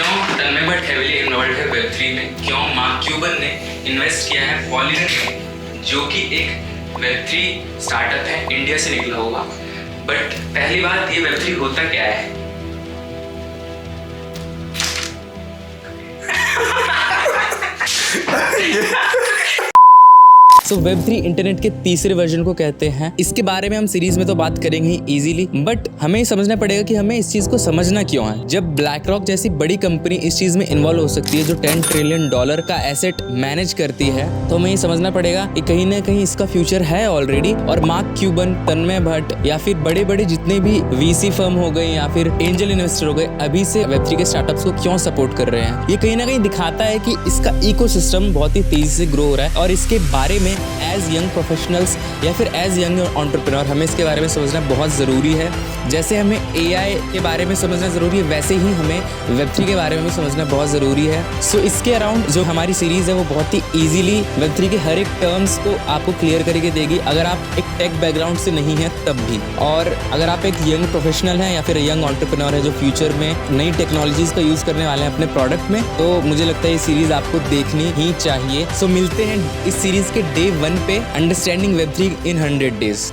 क्यों तन्मय Bhatt heavily involve है Web3 में, क्यों मार्क क्यूबन ने इन्वेस्ट किया है पॉलीगन में, जो कि एक वेब3 स्टार्टअप है, इंडिया से निकला हुआ। बट पहली बात, ये वेब3 होता क्या है? सो वेब3 इंटरनेट के तीसरे वर्जन को कहते हैं। इसके बारे में हम सीरीज में तो बात करेंगे ही इजीली, बट हमें समझना पड़ेगा कि हमें इस चीज को समझना क्यों है। जब ब्लैक रॉक जैसी बड़ी कंपनी इस चीज में इन्वॉल्व हो सकती है, जो $10 ट्रिलियन का एसेट मैनेज करती है, तो हमें ये समझना पड़ेगा कि कहीं ना कहीं इसका फ्यूचर है ऑलरेडी। और मार्क क्यूबन, तन्मय भट्ट या फिर बड़े बड़े जितने भी वीसी फर्म हो गए या फिर एंजल इन्वेस्टर हो गए, अभी से वेब3 के स्टार्टअप्स को क्यों सपोर्ट कर रहे हैं। ये कहीं ना कहीं दिखाता है कि इसका इकोसिस्टम बहुत ही तेजी से ग्रो हो रहा है, और इसके बारे में एज यंग प्रोफेशनल्स या फिर एज यंग एंटरप्रेन्योर हमें इसके बारे में समझना बहुत ज़रूरी है। जैसे हमें AI के बारे में समझना ज़रूरी है, वैसे ही हमें वेब3 के बारे में भी समझना बहुत ज़रूरी है। सो इसके अराउंड जो हमारी सीरीज़ है वो बहुत ही ईजिली वेब3 के हर एक टर्म्स को आपको क्लियर करके देगी, अगर आप एक टेक बैकग्राउंड से नहीं है तब भी। और अगर आप एक यंग प्रोफेशनल हैं या फिर यंग एंटरप्रेन्योर है जो फ्यूचर में नई टेक्नोलॉजीज़ का यूज़ करने वाले हैं अपने प्रोडक्ट में, तो मुझे लगता है ये सीरीज़ आपको देखनी ही चाहिए। सो मिलते हैं इस सीरीज़ के डे 1 पे, अंडरस्टैंडिंग वेब3 इन 100 डेज।